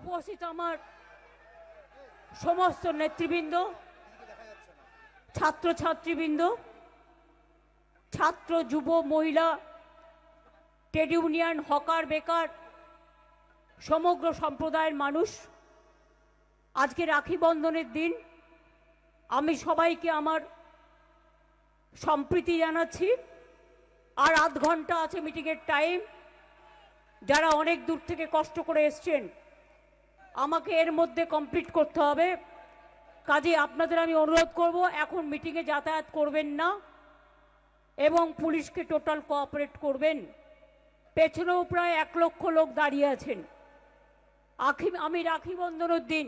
উপস্থিত আমার সমস্ত নেতৃবৃন্দ, ছাত্রছাত্রীবৃন্দ, ছাত্র যুব মহিলা, ট্রেড ইউনিয়ন, হকার, বেকার, সমগ্র সম্প্রদায়ের মানুষ, আজকে রাখি বন্ধনের দিন। আমি সবাইকে আমার সম্প্রীতি জানাচ্ছি। আর আধ ঘন্টা আছে মিটিংয়ের টাইম। যারা অনেক দূর থেকে কষ্ট করে এসছেন, আমাকে এর মধ্যে কমপ্লিট করতে হবে। কাজে আপনাদের আমি অনুরোধ করব, এখন মিটিংয়ে যাতায়াত করবেন না এবং পুলিশকে টোটাল কোঅপারেট করবেন। পেছনেও প্রায় 1 লক্ষ লোক দাঁড়িয়ে আছেন। আমি রাখি বন্ধনের দিন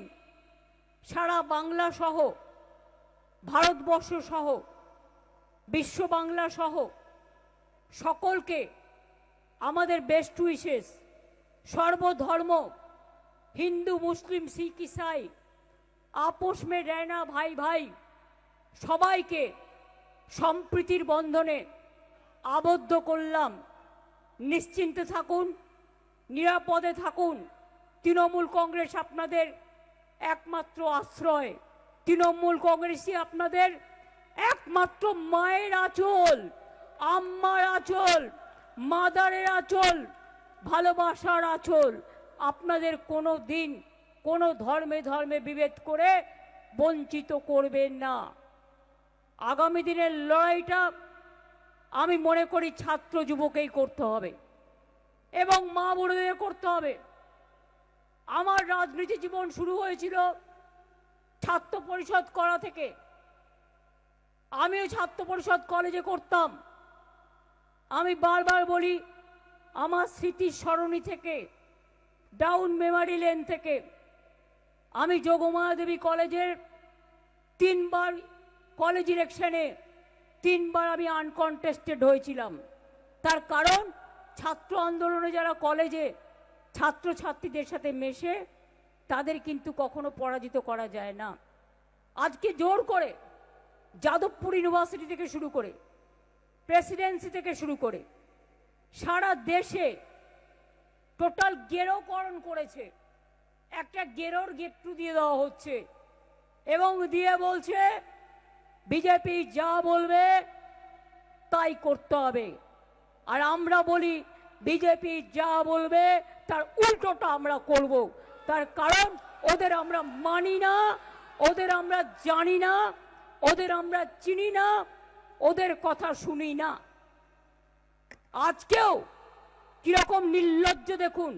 সারা বাংলা সহ, ভারতবর্ষ সহ, বিশ্ব বাংলা সহ সকলকে আমাদের বেস্ট উইশেস। সর্বধর্ম, হিন্দু, মুসলিম, শিখ, ইসাই, আপোষ মে रहना ভাই ভাই, সবাইকে সম্প্রীতির বন্ধনে আবদ্ধ করলাম। নিশ্চিন্তে থাকুন, নিরাপদে থাকুন। তৃণমূল কংগ্রেস আপনাদের একমাত্র আশ্রয়। তৃণমূল কংগ্রেসই আপনাদের একমাত্র মায়ের আঁচল, আম্মার আঁচল, মাদারের আঁচল, ভালোবাসার আঁচল। আপনাদের কোনো দিন কোনো ধর্মে বিভেদ করে বঞ্চিত করবেন না। আগামী দিনের লড়াইটা আমি মনে করি ছাত্র যুবকেই করতে হবে এবং মা বোনদের করতে হবে। আমার রাজনীতি জীবন শুরু হয়েছিল ছাত্র পরিষদ করা থেকে। আমিও ছাত্র পরিষদ কলেজে করতাম। আমি বারবার বলি, আমার স্মৃতির সরণি থেকে, ডাউন মেমারি লেন থেকে আমি যোগমায়া দেবী কলেজের 3 বার কলেজ ইলেকশনে 3 বার আমি আনকনটেস্টেড হয়েছিলাম। তার কারণ ছাত্র আন্দোলনে যারা কলেজে ছাত্রছাত্রীদের সাথে মেশে, তাদের কিন্তু কখনো পরাজিত করা যায় না। আজকে জোর করে যাদবপুর ইউনিভার্সিটি থেকে শুরু করে, প্রেসিডেন্সি থেকে শুরু করে সারা দেশে টোটাল গেরোকরণ করেছে। একটা গেরোর গেট্টু দিয়ে দেওয়া হচ্ছে এবং দিয়ে বলছে বিজেপি যা বলবে তাই করতে হবে। আর আমরা বলি বিজেপি যা বলবে তার উল্টোটা আমরা করব। তার কারণ ওদের আমরা মানি না, ওদের আমরা জানি না, ওদের আমরা চিনি না, ওদের কথা শুনি না। আজকেও কিরকম নির্লজ্জ দেখুন,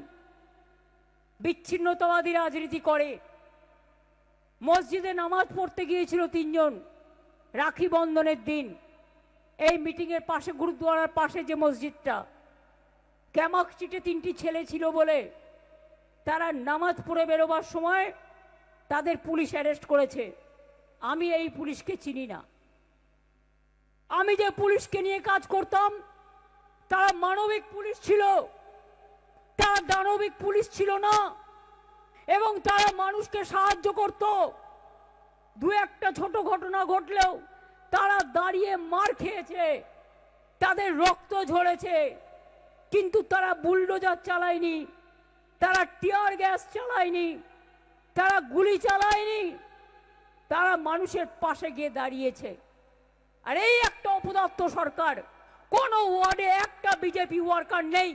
বিচ্ছিন্নতাবাদী রাজনীতি করে। মসজিদে নামাজ পড়তে গিয়েছিল 3 জন রাখি বন্ধনের দিন। এই মিটিংয়ের পাশে, গুরুদ্বারার পাশে যে মসজিদটা, ক্যামাক স্ট্রিটে 3টি ছেলে ছিল বলে তারা নামাজ পড়ে বেরোবার সময় তাদের পুলিশ অ্যারেস্ট করেছে। আমি এই পুলিশকে চিনি না। আমি যে পুলিশকে নিয়ে কাজ করতাম তারা মানবিক পুলিশ ছিল, তারা দানবিক পুলিশ ছিল না এবং তারা মানুষকে সাহায্য করত। 2-1টা ছোট ঘটনা ঘটলেও তারা দাঁড়িয়ে মার খেয়েছে, তাদের রক্ত ঝরেছে, কিন্তু তারা বুলডোজার চালায়নি, তারা টিয়ার গ্যাস চালায়নি, তারা গুলি চালায়নি, তারা মানুষের পাশে গিয়ে দাঁড়িয়েছে। আর এই একটা অপদার্থ সরকার, কোন ওয়ার্ডে একটা বিজেপি ওয়ার্কার নেই,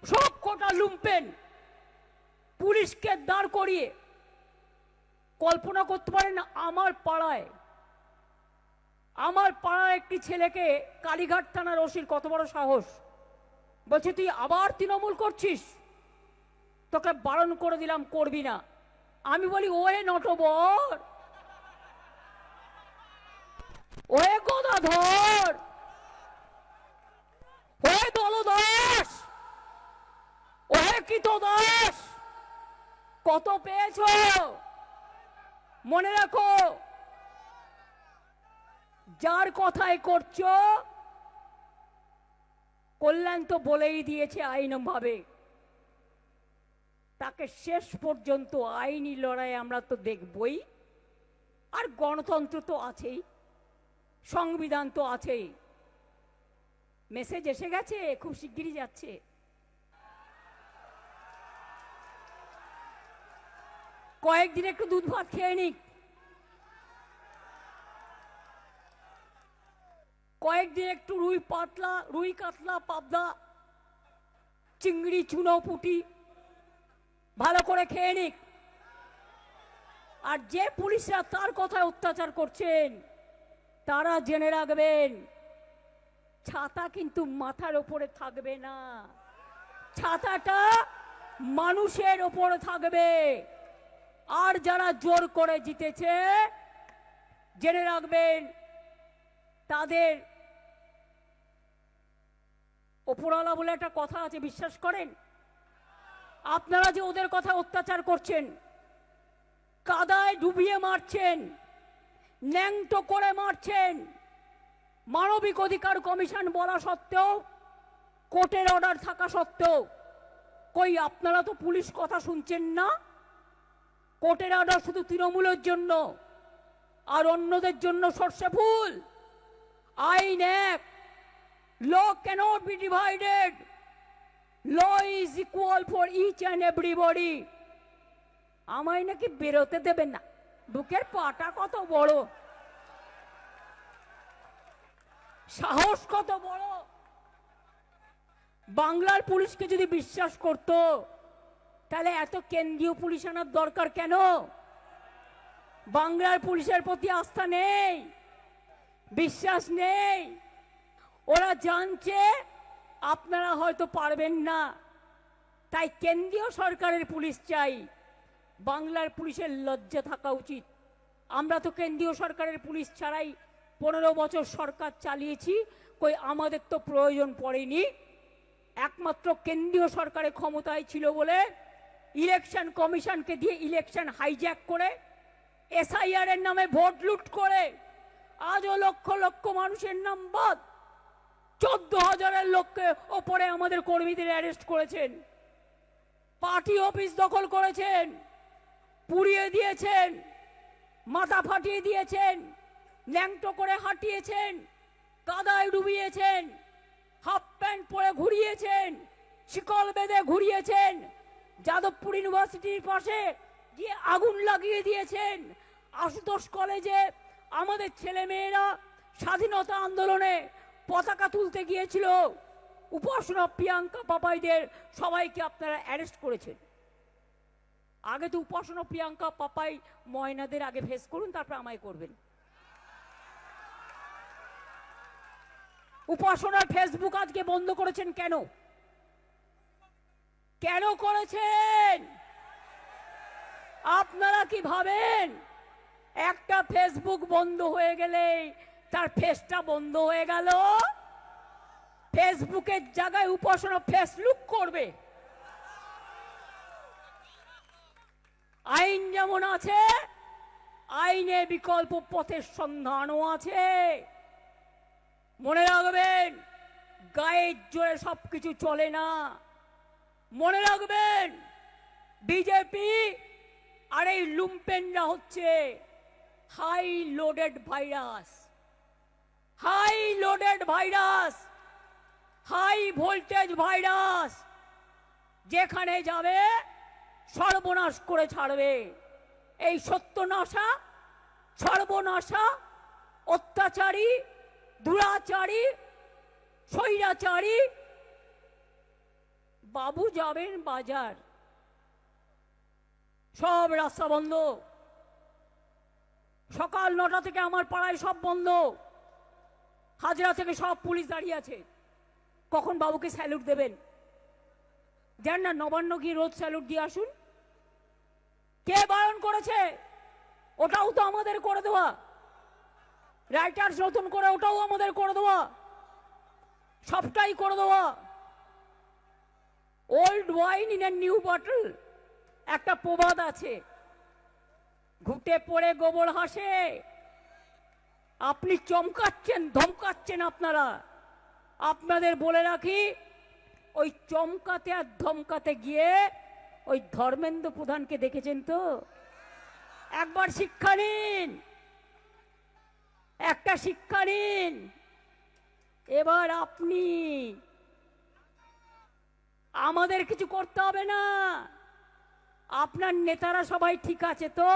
সব কটা লুম্পেন। পুলিশকে দাঁড় করিয়ে কল্পনা করতে পারেন আমার পাড়ায় একটি ছেলেকে কালীঘাট থানার ওসির কত বড় সাহস, বলছে তুই আবার তৃণমূল করছিস, তোকে বারণ করে দিলাম, করবি না। আমি বলি way Natwar, way Gadadhar, way দলদাস, ওহে কৃতদাস, কত পেয়েছ মনে রাখো। যার কথাই করছো কল্যাণ তো বলেই দিয়েছে আইনভাবে, তাকে শেষ পর্যন্ত আইনি লড়াই আমরা তো দেখবই। আর গণতন্ত্র তো আছেই, সংবিধান তো আছেই। মেসেজ এসে গেছে, খুব শিগগিরই যাচ্ছে। কয়েকদিন একটু দুধ ভাত খেয়ে নিক, কয়েকদিন একটু রুই কাতলা পাবদা চিংড়ি চুনো পুঁটি ভালো করে খেয়ে নিক। আর যে পুলিশরা তার কথায় অত্যাচার করছেন তারা জেনে রাখবেন, ছাতা কিন্তু মাথার ওপরে থাকবে না, ছাতাটা মানুষের ওপরে থাকবে। আর যারা জোর করে জিতেছে জেনে রাখবেন, তাদের ওপরওয়ালা বলে একটা কথা আছে, বিশ্বাস করেন? আপনারা যে ওদের কথা অত্যাচার করছেন, কাদায় ডুবিয়ে মারছেন, ন্যাংটো করে মারছেন, মানবিক অধিকার কমিশন বলা সত্ত্বেও, কোর্টের অর্ডার থাকা সত্ত্বেও, কই আপনারা তো পুলিশ কথা শুনছেন না? কোর্টের অর্ডার শুধু তৃণমূলের জন্য আর অন্যদের জন্য সর্ষে ফুল। আইন এক, law cannot be divided, law is equal for each and everybody। আমায় নাকি বেরোতে দেবেন না, বুকের পাটা কত বড়, সাহস কত বড়। বাংলার পুলিশকে যদি বিশ্বাস করত তাহলে এত কেন্দ্রীয় পুলিশ আনার দরকার কেন? বাংলার পুলিশের প্রতি আস্থা নেই, বিশ্বাস নেই। ওরা জানছে আপনারা হয়তো পারবেন না, তাই কেন্দ্রীয় সরকারের পুলিশ চাই। বাংলার পুলিশের লজ্জা থাকা উচিত। আমরা তো কেন্দ্রীয় সরকারের পুলিশ ছাড়াই 15 বছর সরকার চালিয়েছি, কই আমাদের তো প্রয়োজন পড়েনি। একমাত্র কেন্দ্রীয় সরকারের ক্ষমতায় ছিল বলে ইলেকশন কমিশনকে দিয়ে ইলেকশন হাইজ্যাক করে, এসআইআর এর নামে ভোট লুট করে আজও লক্ষ লক্ষ মানুষের নাম বাদ। 14,000-এর লোককে ওপরে আমাদের কর্মীদের অ্যারেস্ট করেছেন, পার্টি অফিস দখল করেছেন, পুড়িয়ে দিয়েছেন, মাথা ফাটিয়ে দিয়েছেন, ল্যাংটো করে হাঁটিয়েছেন, কাদায় ডুবিয়েছেন, হাফ প্যান্ট পরে ঘুরিয়েছেন, শিকল বেঁধে ঘুরিয়েছেন, যাদবপুর ইউনিভার্সিটির পাশে গিয়ে আগুন লাগিয়ে দিয়েছেন। আশুতোষ কলেজে আমাদের ছেলে মেয়েরা স্বাধীনতা আন্দোলনে পতাকা তুলতে গিয়েছিল, উপাসনা প্রিয়াঙ্কা পাপাইদের সবাইকে আপনারা অ্যারেস্ট করেছেন। আগে তো উপাসনা প্রিয়াঙ্কা পাপাই ময়নাদের আগে ফেস করুন, তারপর আমায় করবেন। উপাসনার ফেসবুক আজকে বন্ধ করেছেন কেন? কেন করেছেন? আপনারা কি ভাবেন একটা ফেসবুক বন্ধ হয়ে গেলে তার ফেসটা বন্ধ হয়ে গেল? ফেসবুকের জায়গায় উপাসনা ফেসলুক করবে। আইন যেমন আছে, আইনে বিকল্প পথের সন্ধানও আছে। মনে রাখবেন, গায়ের জোরে সবকিছু চলে না। মনে রাখবেন, বিজেপি আর এই লুম্পেনরা হচ্ছে high loaded virus, high loaded virus, high voltage virus. যেখানে যাবে সর্বনাশ করে ছাড়বে। এই সত্যনাশা, সর্বনাশা, অত্যাচারী, দুরাচারী, স্বৈরাচারী বাবু যাবেন বাজার, সব রাস্তা বন্ধ। সকাল 9টা থেকে আমার পাড়ায় সব বন্ধ, হাজরা থেকে সব পুলিশ দাঁড়িয়ে আছে। কখন বাবুকে স্যালুট দেবেন? যান না, নবান্ন গিয়ে রোজ স্যালুট দিয়ে আসুন। কে বারণ করেছে? ওটাও তো আমাদের করে দেওয়া। রাইটার্স নতুন করে ওটাও আমাদের করে দেওয়া, সবটাই করে দেওয়া। Old wine in a new bottle, একটা প্রবাদ আছে, ঘুটে পড়ে গোবর হাসে। আপনি চমকাচ্ছেন, ধমকাচ্ছেন আপনারা। আপনাদের বলে রাখি, ওই চমকাতে আর ধমকাতে গিয়ে ওই ধর্মেন্দ্র প্রধানকে দেখেছেন তো? একবার শিক্ষা নিন, একটা শিক্ষা নিন। এবার আপনি, আমাদের কিছু করতে হবে না। আপনার নেতারা সবাই ঠিক আছে তো?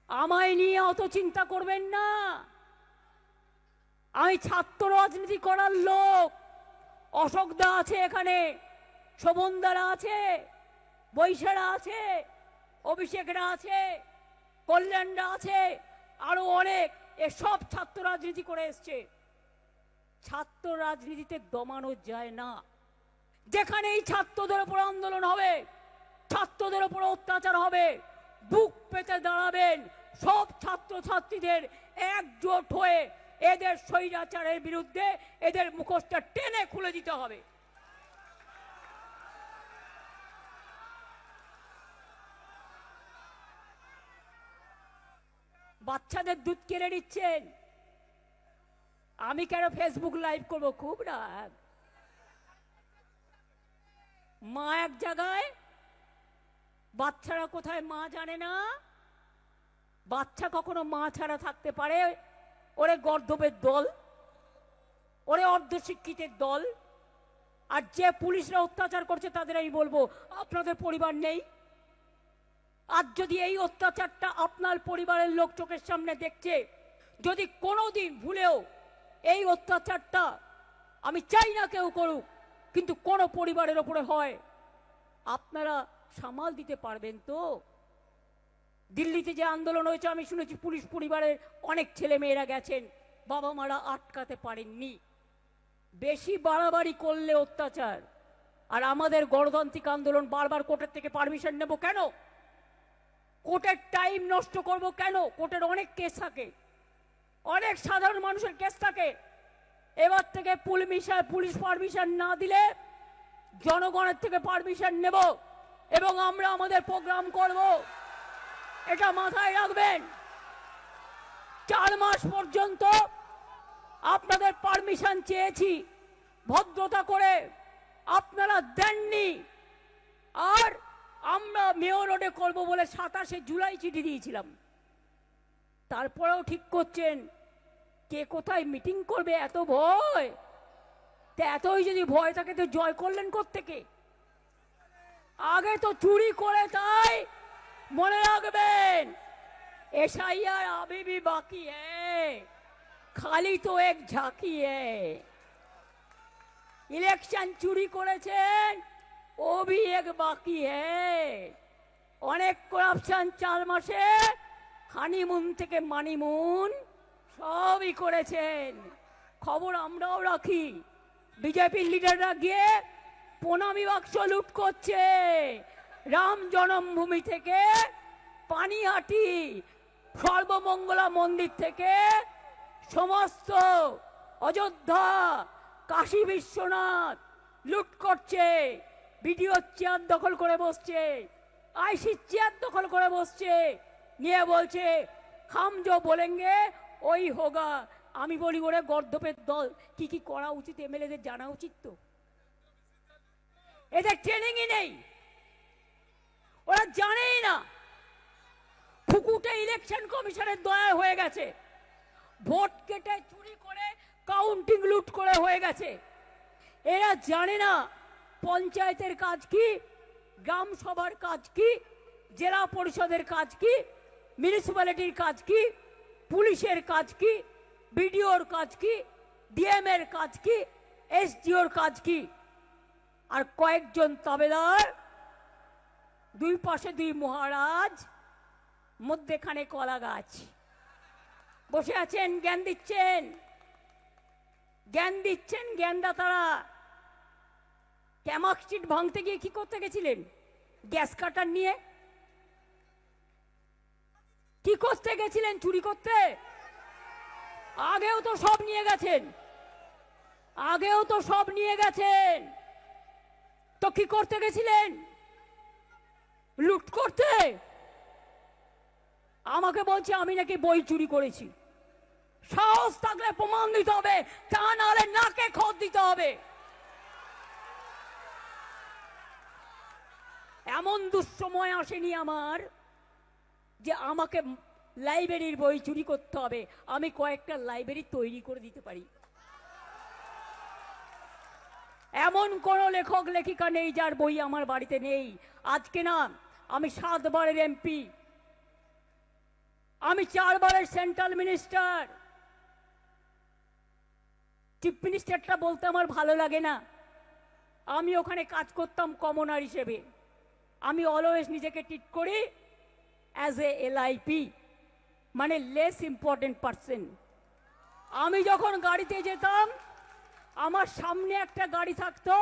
আমায় নিয়ে অত চিন্তা করবেন না। আমি ছাত্র রাজনীতি করার লোক। অশোকদা আছে এখানে, শোভনদারা আছে, বৈশারা আছে, অভিষেকরা আছে, কল্যাণরা আছে, আরো অনেক। এসব ছাত্র রাজনীতি করে এসছে। ছাত্র রাজনীতিতে দমানো যায় না। যেখানে এই ছাত্রদের উপর আন্দোলন হবে, ছাত্রদের উপর অত্যাচার হবে, বুক পেতে দাঁড়াবেন সব ছাত্র ছাত্রীদের একজোট হয়ে এদের স্বৈরাচারের বিরুদ্ধে এদের মুখোশটা টেনে খুলে দিতে হবে। বাচ্চাদের দুধ কেড়ে নিচ্ছেন, আমি কেন ফেসবুক লাইভ করবো? খুব রাগ। মা এক জায়গায়, বাচ্চারা কোথায় মা জানে না। বাচ্চা কখনো মা ছাড়া থাকতে পারে? ওরে গর্দবের দল, ওরে অর্ধশিক্ষিতের দল। আর যে পুলিশরা অত্যাচার করছে তাদের আমি বলবো, আপনাদের পরিবার নেই? আজ যদি এই অত্যাচারটা আপনার পরিবারের লোক চোখের সামনে দেখছে, যদি কোনোদিন ভুলেও এই অত্যাচারটা, আমি চাই না কেউ করুক, কিন্তু কোন পরিবারের ওপরে হয়, আপনারা সামাল দিতে পারবেন তো? দিল্লিতে যে আন্দোলন হয়েছে আমি শুনেছি পুলিশ পরিবারের অনেক ছেলে মেয়েরা গেছেন, বাবা মারা আটকাতে পারেননি। বেশি বাড়াবাড়ি করলে অত্যাচার। আর আমাদের গণতান্ত্রিক আন্দোলন বারবার কোর্টের থেকে পারমিশন নেব কেন? কোর্টের টাইম নষ্ট করব কেন? কোর্টের অনেক কেস থাকে, অনেক সাধারণ মানুষের কেস থাকে। এবার থেকে পুলিশ পারমিশন না দিলে জনগণের থেকে পারমিশন নেব এবং আমরা আমাদের প্রোগ্রাম করব। এটা মাথায় রাখবেন। 4 মাস পর্যন্ত আপনাদের পারমিশন চেয়েছি, ভদ্রতা করে আপনারা দেননি। আর আমরা মেয়র রোডে করবো বলে 27শে জুলাই চিঠি দিয়েছিলাম। তারপরেও ঠিক করছেন কে কোথায় মিটিং করবে। এত ভয়, এতই যদি ভয় থাকে তো জয় করলেন কোত্থেকে? আগে তো চুরি করে, তাই মনে রাখবেন एसआईआर अभी भी बाकी है, खाली तो एक झांकी है। इलेक्शन चुरी করেছেন, ও भी एक बाकी है। অনেক করাপশন 4 মাসে, হানিমুন থেকে মানিমুন সবই করেছেন। খবর আমরাও রাখি। বিজেপির লিডাররা গিয়ে প্রণামী বাক্স লুট করছে। রাম জন্মভূমি থেকে পানিহাটি, সর্বমঙ্গলা মন্দির থেকে সমস্ত অযোধ্যা, কাশী বিশ্বনাথ লুট করছে। বিডিও চেয়ার দখল করে বসছে, আইসি চেয়ার দখল করে বসছে, নিয়ে বলছে হাম जो बोलेंगे ওই হোগা। আমি বলি ওরে গর্দপের দল, কি কি করা উচিত এমএলএদের জানা উচিত তো। এদের ট্রেনিংই নেই, ওরা জানেই না। ফুকুটে ইলেকশন কমিশনের দয়া হয়ে গেছে, ভোট কেটে চুরি করে কাউন্টিং লুট করে হয়ে গেছে। এরা জানে না পঞ্চায়েতের কাজ কি, গ্রাম সভার কাজ কি, জেলা পরিষদের কাজ কি, মিউনিসিপ্যালিটির কাজ কি, পুলিশের কাজ কি, বিডিওর কাজ কি, ডিএম এর কাজ কি, এসডিওর কাজ কি। আর কয়েকজন তাবেদার, দুই পাশে 2 মহারাজ, মধ্যেখানে কলা গাছ বসে আছেন, জ্ঞান দিচ্ছেন। জ্ঞানদাতারা। ক্যামাক স্ট্রিট ভাঙতে গিয়ে কি করতে গেছিলেন? গ্যাস কাটার নিয়ে কি করতে গেছিলেন? চুরি করতে। আগেও তো সব নিয়ে গেছেন, তো কি করতে গেছিলেন? লুট করতে। আমাকে বলছে আমি নাকি বই চুরি করেছি। সাহস থাকলে প্রমাণ দিতে হবে, তা নাহলে নাকে খত দিতে হবে। এমন দুঃসময় আসেনি আমার যে আমাকে লাইব্রেরির বই চুরি করতে হবে। আমি কয়েকটা লাইব্রেরি তৈরি করে দিতে পারি। এমন কোন লেখক লেখিকা নেই যার বই আমার বাড়িতে নেই। আজকে না, আমি 7 বারের এমপি, আমি 4 বারের সেন্ট্রাল মিনিস্টার। চিফ মিনিস্টারটা বলতে আমার ভালো লাগে না। আমি ওখানে কাজ করতাম কমনার হিসেবে। আমি অলওয়েজ নিজেকে ট্রিট করি অ্যাজ এ এলআইপি, মানে লেস ইম্পর্টেন্ট পার্সন। আমি যখন গাড়িতে যেতাম, আমার সামনে একটা গাড়ি থাকতো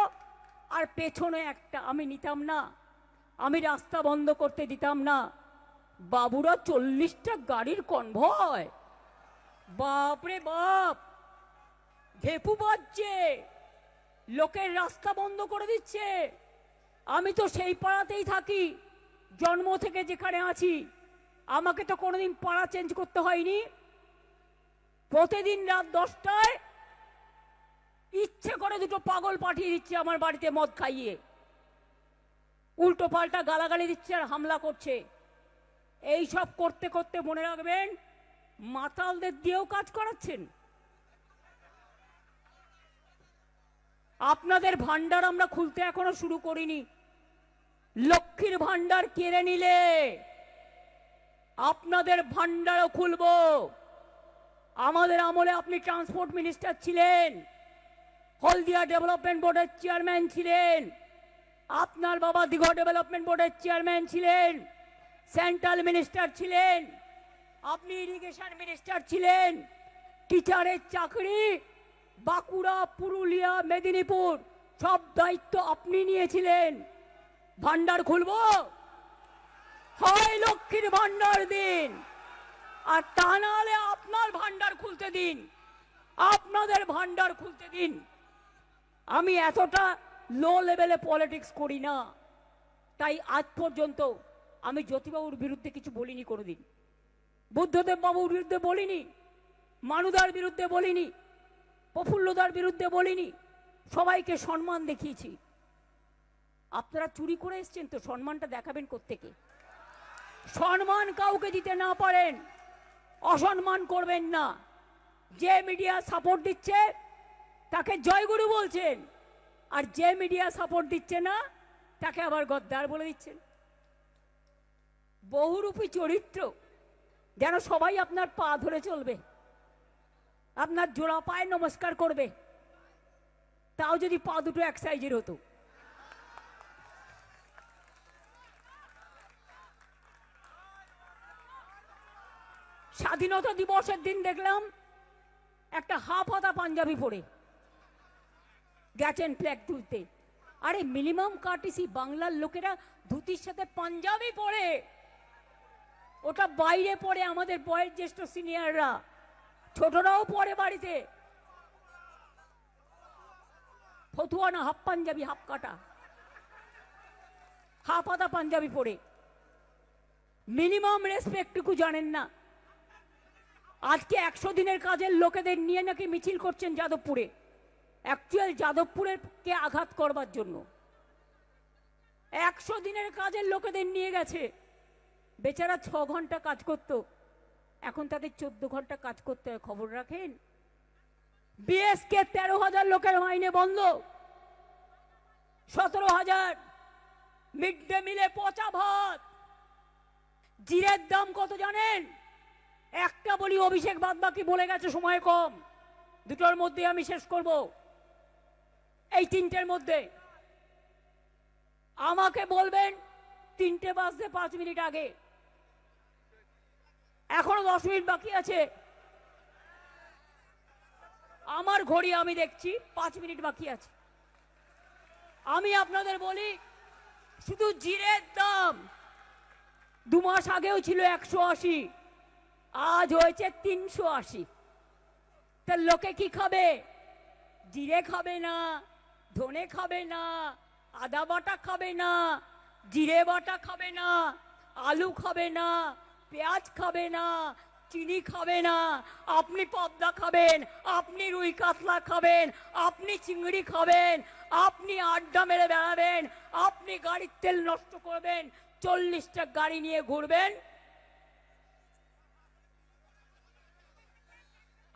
আর পেছনে একটা, আমি নিতাম না। আমি রাস্তা বন্ধ করতে দিতাম না। বাবুরা 40টা গাড়ির কনভয়, বাপরে বাপ, ভেপু বাজছে, লোকের রাস্তা বন্ধ করে দিচ্ছে। আমি তো সেই পাড়াতেই থাকি, জন্ম থেকে যেখানে আছি। আমাকে তো কোনোদিন পাড়া চেঞ্জ করতে হয়নি। প্রতিদিন রাত 10টায় ইচ্ছে করে দুটো পাগল পাঠিয়ে দিচ্ছে আমার বাড়িতে মদ খাইয়ে, উল্টো পাল্টা গালাগালি দিচ্ছে আর হামলা করছে। এই সব করতে করতে মনে রাখবেন, মাতালদের দিয়েও কাজ করাচ্ছেন। আপনাদের ভান্ডার আমরা খুলতে এখনো শুরু করিনি। লক্ষ্মীর ভান্ডার কেড়ে নিলে আপনাদের ভান্ডারও খুলব। আমাদের আমলে আপনি ট্রান্সপোর্ট মিনিস্টার ছিলেন, হলদিয়া ডেভেলপমেন্ট বোর্ডের চেয়ারম্যান ছিলেন, আপনার বাবা দীঘা ডেভেলপমেন্ট বোর্ডের চেয়ারম্যান ছিলেন, সেন্ট্রাল মিনিস্টার ছিলেন, আপনি ইরিগেশন মিনিস্টার ছিলেন। টিচারের চাকরি বাঁকুড়া, পুরুলিয়া, মেদিনীপুর সব দায়িত্ব আপনি নিয়েছিলেন। ভান্ডার খুলব, হয় লক্ষ্মীর ভান্ডার দিন, আর তা নাহলে আপনার ভান্ডার খুলতে দিন, আপনাদের ভান্ডার খুলতে দিন। আমি এতটা লো লেভেলে পলিটিক্স করি না, তাই আজ পর্যন্ত আমি জ্যোতিবাবুর বিরুদ্ধে কিছু বলিনি কোনোদিন, বুদ্ধদেব বাবুর বিরুদ্ধে বলিনি, মানুদার বিরুদ্ধে বলিনি, প্রফুল্লদার বিরুদ্ধে বলিনি। সবাইকে সম্মান দেখিয়েছি। আপনারা চুরি করে এসছেন তো, সম্মানটা দেখাবেন কোত্থেকে? সম্মান কাউকে দিতে না পারেন, অসম্মান করবেন না। যে মিডিয়া সাপোর্ট দিচ্ছে তাকে জয়গুরু বলছেন, আর যে মিডিয়া সাপোর্ট দিচ্ছে না তাকে আবার গদ্দার বলে দিচ্ছেন। বহুরূপী চরিত্র, যেন সবাই আপনার পা ধরে চলবে, আপনার জোড়া পায়ে নমস্কার করবে, তাও যদি পা দুটো এক সাইজের হতো। স্বাধীনতা দিবসের দিন দেখলাম একটা হাফ হাতা পাঞ্জাবি পরে গেছেন ফ্ল্যাগ তুলতে। আরে মিনিমাম কার্টিসি, বাংলার লোকেরা ধুতির সাথে পাঞ্জাবি পরে, ওটা বাইরে পরে আমাদের বয়োজ্যেষ্ঠ সিনিয়ররা, ছোটরাও পরে বাড়িতে। ফতুয়া না, হাফ পাঞ্জাবি, হাফ কাটা, হাফ হাতা পাঞ্জাবি পরে। মিনিমাম রেসপেক্টটুকু জানেন না। আজকে 100 দিনের কাজের লোকেদের নিয়ে নাকি মিছিল করছেন যাদবপুরে, অ্যাকচুয়াল যাদবপুরের কে আঘাত করবার জন্য। 100 দিনের কাজের লোকেদের নিয়ে গেছে, বেচারা 6 ঘন্টা কাজ করত, এখন তাদের 14 ঘন্টা কাজ করতে হয়। খবর রাখেন? বিএসকে 13,000 লোকের মাইনে বন্ধ, 17,000 মিড ডে মিলে পচা ভাত। জিরের দাম কত জানেন? একটা বলি, অভিষেক বাদ বাকি বলে গেছে, সময় কম, দুটোর মধ্যে আমি শেষ করব। এই 3টের মধ্যে আমাকে বলবেন 3টে বাজতে 5 মিনিট আগে, এখনো 10 মিনিট বাকি আছে। আমার ঘড়ি আমি দেখছি 5 মিনিট বাকি আছে। আমি আপনাদের বলি, শুধু জিরের দাম 2 মাস আগেও ছিল 180, আজ হয়েছে 380। তা লোকে কি খাবে? জিরে খাবে না, ধনে খাবে না, আদা বাটা খাবে না, জিরে বাটা খাবে না, আলু খাবে না, পেঁয়াজ খাবে না, চিনি খাবে না। আপনি পাবদা খাবেন, আপনি রুই কাতলা খাবেন, আপনি চিংড়ি খাবেন, আপনি আড্ডা মেরে বেড়াবেন, আপনি গাড়ির তেল নষ্ট করবেন, 40টা গাড়ি নিয়ে ঘুরবেন।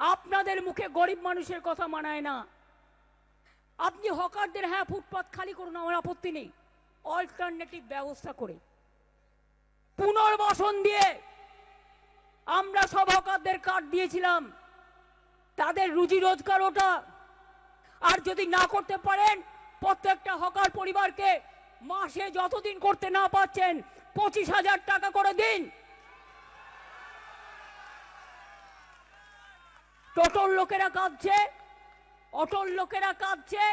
আপনাদের মুখে গরিব মানুষের কথা মানায় না। আপনি হকারদের হ্যাঁ ফুটপাত খালি করুন, আমার আপত্তি নেই, অল্টারনেটিভ ব্যবস্থা করে পুনর্বাসন দিয়ে। আমরা সব হকারদের কার্ড দিয়েছিলাম, তাদের রুজি রোজগার ওটা। আর যদি না করতে পারেন, প্রত্যেকটা হকার পরিবারকে মাসে যতদিন করতে না পারছেন 25,000 টাকা করে দিন। টোটোর লোকেরা কাঁদছে, অটোর লোকেরা কাঁদছে,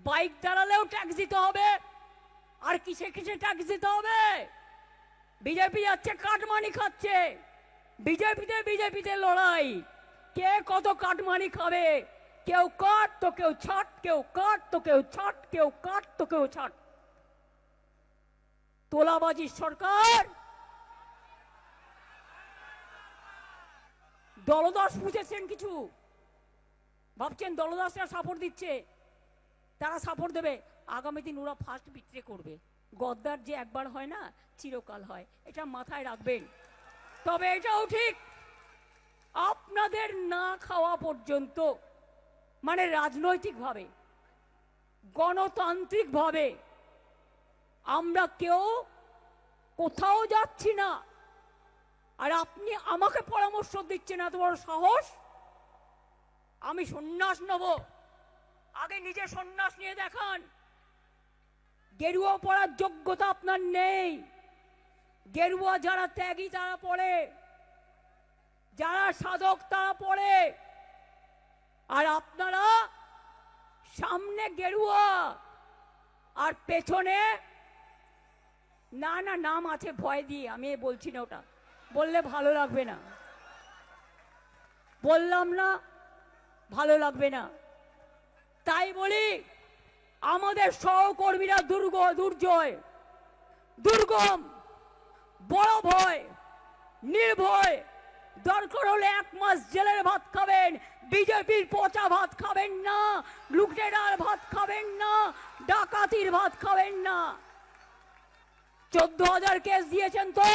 বাইক দাঁড়ালেও ট্যাক্স দিতে হবে। আর কিসে কিসে ট্যাক্স দিতে হবে? বিজেপি যাচ্ছে কাটমানি খাচ্ছে, বিজেপিতে লড়াই, কে কত কাটমানি খাবে। কেউ কাট তো কেউ ছাট, কেউ কাট তো কেউ ছাট, কেউ কাট তো কেউ ছাট। তোলাবাজির সরকার। দলদাস বুঝেছেন কিছু? ভাবছেন দলদাসরা সাপোর্ট দিচ্ছে, তারা সাপোর্ট দেবে, আগামী দিন ওরা ফার্স্ট বিট্রে করবে। গদ্দার যে একবার হয় না, চিরকাল হয়, এটা মাথায় রাখবেন। তবে এটাও ঠিক, আপনাদের না খাওয়া পর্যন্ত, মানে রাজনৈতিকভাবে গণতান্ত্রিকভাবে আমরা কেউ কোথাও যাচ্ছি না। আর আপনি আমাকে পরামর্শ দিচ্ছেন, এত বড় সাহস! আমি সন্ন্যাস নেব, আগে নিজে সন্ন্যাস নিয়ে দেখান। গেরুয়া পড়ার যোগ্যতা আপনার নেই। গেরুয়া যারা ত্যাগী তারা পড়ে, যারা সাধক তারা পড়ে। আর আপনারা সামনে গেরুয়া আর পেছনে না না নাম আছে ভয় দিয়ে, আমি বলছি না, ওটা বললে ভালো লাগবে না, বললাম না ভালো লাগবে না। তাই বলি, আমাদের সহকর্মীরা দুর্জয়, দুর্গম, বড় ভয়, নির্ভয়, দরকার হলে 1 মাস জেলের ভাত খাবেন, বিজেপির পচা ভাত খাবেন না, লুটেরার ভাত খাবেন না, ডাকাতির ভাত খাবেন না। 14,000 কেস দিয়েছেন তো,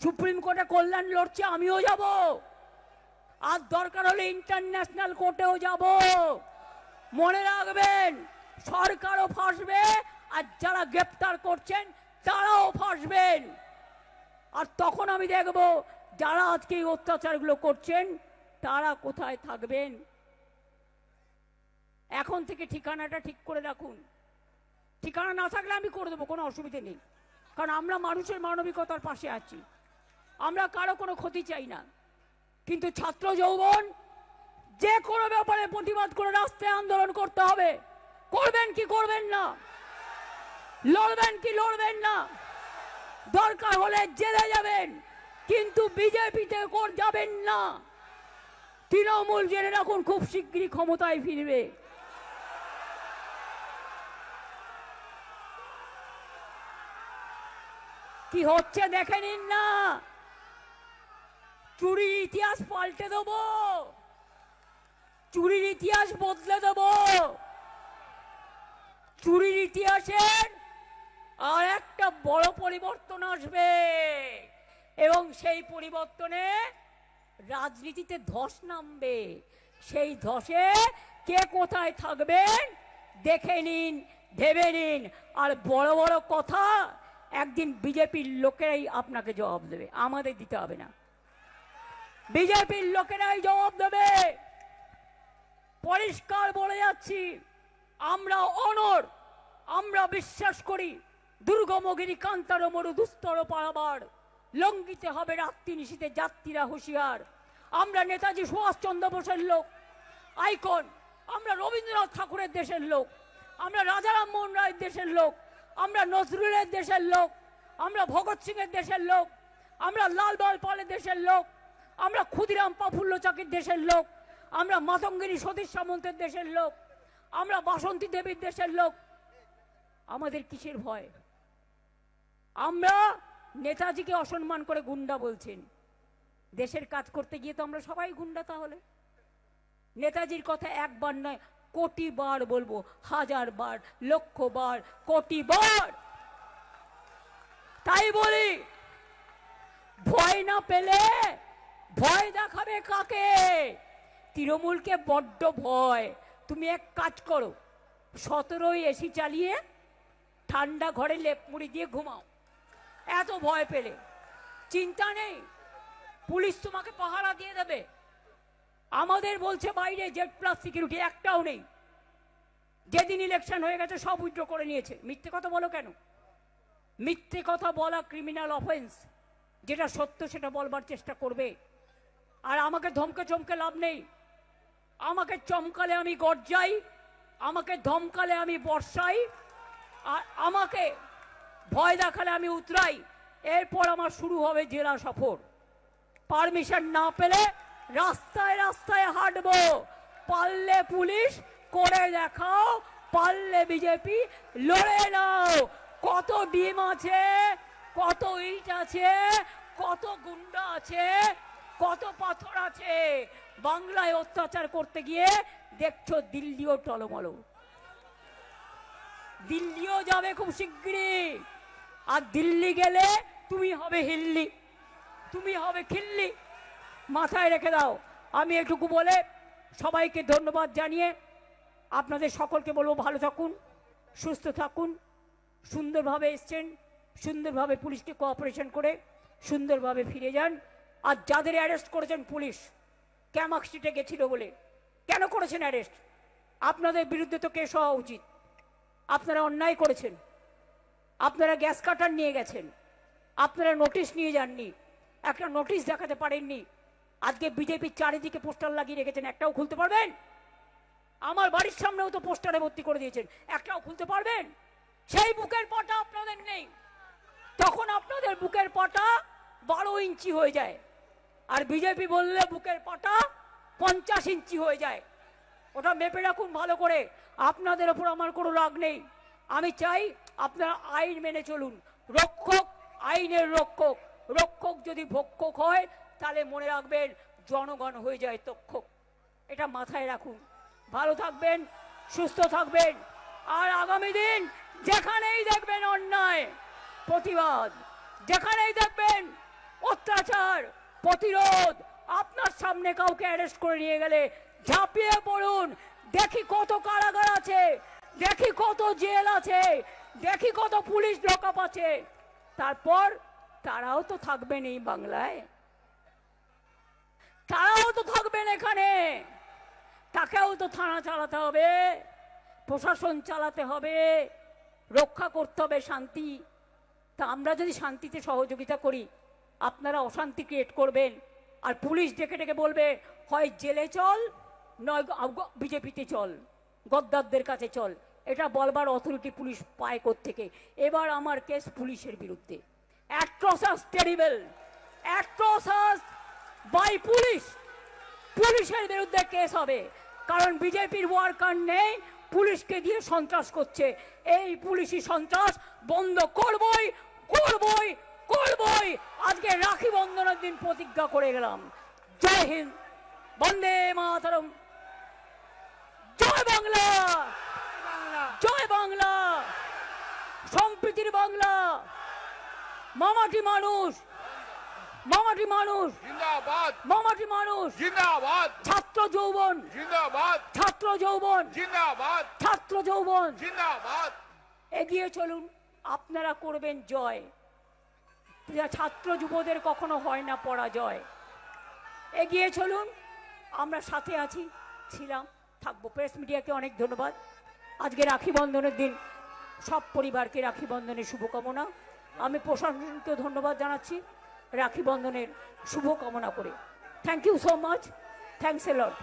সুপ্রিম কোর্টে কল্যাণ লড়ছে, আমিও যাব। আর দরকার হলে ইন্টারন্যাশনাল কোর্টেও যাব। মনে রাখবেন, সরকারও ফাঁসবে, আর যারা গ্রেপ্তার করছেন তারাও ফাঁসবেন। আর তখন আমি দেখব যারা আজকে এই অত্যাচারগুলো করছেন তারা কোথায় থাকবেন। এখন থেকে ঠিকানাটা ঠিক করে রাখুন। ঠিকানা না থাকলে আমি করে দেবো, কোনো অসুবিধে নেই, কারণ আমরা মানুষের মানবিকতার পাশে আছি, আমরা কারো কোনো ক্ষতি চাই না। কিন্তু ছাত্র যৌবন যে কোনো ব্যাপারে প্রতিবাদ করে রাস্তায় আন্দোলন করতে হবে। করবেন কি করবেন না? লড়বেন কি লড়বেন না? দরকার হলে জেলে যাবেন, কিন্তু বিজেপিতে যাবেন না। তৃণমূল জেনে রাখুন খুব শীঘ্রই ক্ষমতায় ফিরবে। কি হচ্ছে দেখে নিন না। চুরির ইতিহাস পাল্টে দেব, চুরির ইতিহাস বদলে দেব। চুরির ইতিহাসের আর একটা বড় পরিবর্তন আসবে, এবং সেই পরিবর্তনে রাজনীতিতে ধস নামবে। সেই ধসে কে কোথায় থাকবেন দেখে নিন, ভেবে নিন। আর বড় বড় কথা একদিন বিজেপির লোকেরাই আপনাকে জবাব দেবে, আমাদের দিতে হবে না। বিজেপির লোকেরাই জবাব দেবে। পরিষ্কার বলে যাচ্ছি, আমরা অনর, আমরা বিশ্বাস করি দুর্গমগিরি কান্তার মরু দুস্তর পারাবার, লঙ্ঘিতে হবে রাত্রি নিশীতে যাত্রীরা হুঁশিয়ার। আমরা নেতাজি সুভাষচন্দ্র বোসের লোক, আইকন। আমরা রবীন্দ্রনাথ ঠাকুরের দেশের লোক, আমরা রাজা রামমোহন রায়ের দেশের লোক, আমরা নজরুলের দেশের লোক, আমরা ভগৎ সিং এর দেশের লোক, আমরা লাল বাল পালের দেশের লোক, আমরা ক্ষুদিরাম প্রফুল্ল চাকির দেশের লোক, আমরা মাতঙ্গিনী সতীশ সামন্তের দেশের লোক, আমরা বাসন্তী দেবীর দেশের লোক। আমাদের কিসের ভয়? আমরা নেতাজিকে অসম্মান করে গুন্ডা বলছেন। দেশের কাজ করতে গিয়ে তো আমরা সবাই গুন্ডা। তাহলে নেতাজির কথা একবার নয়, কোটি বার বলবো, 1000 বার, লক্ষ বার, কোটি বার। তাই বলি, ভয় না পেলে ভয় দেখাবে কাকে? তৃণমূলকে বড্ড ভয়। তুমি এক কাজ করো, 17ই এসি চালিয়ে ঠান্ডা ঘরে লেপ মুড়ি দিয়ে ঘুমাও। এত ভয় পেলে চিন্তা নেই, পুলিশ তোমাকে পাহারা দিয়ে দেবে। আমাদের বলছে বাইরে Z+ সিকিউরিটি একটাও নেই। যেদিন ইলেকশন হয়ে গেছে সব উইথড্র করে নিয়েছে। মিথ্যে কথা বলো কেন? মিথ্যে কথা বলা ক্রিমিনাল অফেন্স। যেটা সত্য সেটা বলবার চেষ্টা করবে। আর আমাকে ধমকে চমকে লাভ নেই। আমাকে চমকালে আমি গর্জাই, আমাকে ধমকালে আমি বর্ষাই, আর আমাকে ভয় দেখালে আমি উতরাই। এরপর আমার শুরু হবে জেলা সফর। পারমিশন না পেলে রাস্তায় রাস্তায় হাঁটবো। পারলে পুলিশ করে দেখাও, পারলে বিজেপি লড়ে নাও। কত ডিম আছে, কত ইট আছে, কত গুন্ডা আছে, কত পাথর আছে। বাংলায় অত্যাচার করতে গিয়ে দেখছো দিল্লিও টলমলো। দিল্লিও যাবে খুব শিগগিরই। আর দিল্লি গেলে তুমি হবে হিল্লি, তুমি হবে খিল্লি। মাথায় রেখে দাও। আমি এটুকু বলে সবাইকে ধন্যবাদ জানিয়ে আপনাদের সকলকে বলবো, ভালো থাকুন, সুস্থ থাকুন। সুন্দরভাবে এসছেন, সুন্দরভাবে পুলিশকে কোঅপারেশন করে সুন্দরভাবে ফিরে যান। আর যাদের অ্যারেস্ট করেছেন পুলিশ ক্যামাক স্ট্রিটে গেছিল বলে, কেন করেছেন অ্যারেস্ট? আপনাদের বিরুদ্ধে তো কেস হওয়া উচিত। আপনারা অন্যায় করেছেন, আপনারা গ্যাস কাটার নিয়ে গেছেন, আপনারা নোটিশ নিয়ে যাননি, একটা নোটিশ দেখাতে পারেননি। আজকে বিজেপির চারিদিকে পোস্টার লাগিয়ে রেখেছেন, একটাও খুলতে পারবেন? আমার বাড়ির সামনেও তো পোস্টারে ভর্তি করে দিয়েছেন, একটাও খুলতে পারবেন? সেই বুকের পাটা আপনাদের নেই। তখন আপনাদের বুকের পাটা 12 ইঞ্চি হয়ে যায়, আর বিজেপি বললে বুকের পাটা 50 ইঞ্চি হয়ে যায়। ওটা মেপে রাখুন ভালো করে। আপনাদের ওপর আমার কোনো রাগ নেই। আমি চাই আপনারা আইন মেনে চলুন। রক্ষক আইনের রক্ষক, রক্ষক যদি ভক্ষক হয় তাহলে মনে রাখবেন জনগণ হয়ে যায় তক্ষক। এটা মাথায় রাখুন। ভালো থাকবেন, সুস্থ থাকবেন। আর আগামী দিন যেখানেই দেখবেন অন্যায় প্রতিবাদ, যেখানেই দেখবেন অত্যাচার প্রতিরোধ, আপনার সামনে কাউকে অ্যারেস্ট করে নিয়ে গেলে ঝাঁপিয়ে পড়ুন। দেখি কত কারাগার আছে, দেখি কত জেল আছে, দেখি কত পুলিশ লকআপ আছে। তারপর তারাও তো থাকবেন এই বাংলায়, তারাও তো থাকবেন এখানে। তাকেও তো থানা চালাতে হবে, প্রশাসন চালাতে হবে, রক্ষা করতে হবে শান্তি। তা আমরা যদি শান্তিতে সহযোগিতা করি, আপনারা অশান্তি ক্রিয়েট করবেন। আর পুলিশ ডেকে ডেকে বলবে হয় জেলে চল, নয় বিজেপিতে চল, গদ্দারদের কাছে চল। এটা বলবার অথরিটি পুলিশ পায় কোত্থেকে? এবার আমার কেস পুলিশের বিরুদ্ধে। অ্যাট্রোসাস টেরিবল, অ্যাট্রোসাস বাই পুলিশ। পুলিশের বিরুদ্ধে কেস হবে, কারণ বিজেপির ওয়ার্কার নেই, পুলিশকে দিয়ে সন্ত্রাস করছে। এই পুলিশি সন্ত্রাস বন্ধ করবই, করবই, করবই। আজকে রাখি বন্ধনের দিন প্রতিজ্ঞা করে গেলাম। জয় হিন্দ, বন্দে মাতরম, জয় বাংলা, জয় বাংলা, সম্প্রীতির বাংলা। মামাটি মানুষ, মামাটি মানুষ জিন্দাবাদ, মামাটি মানুষ জিন্দাবাদ, ছাত্র যৌবন জিন্দাবাদ, ছাত্র যৌবন জিন্দাবাদ, ছাত্র যৌবন। জিন্দাবাদ। এগিয়ে চলুন, আপনারা করবেন জয়। ছাত্র যুবদের কখনো হয় না পরাজয়। এগিয়ে চলুন, আমরা সাথে আছি, ছিলাম, থাকবো। প্রেস মিডিয়াকে অনেক ধন্যবাদ। আজকে রাখি বন্ধনের দিন, সব পরিবারকে রাখি বন্ধনের শুভকামনা। আমি প্রশাসনকে ধন্যবাদ জানাচ্ছি রাখি বন্ধনের শুভকামনা করে। Thank you so much, thanks a lot.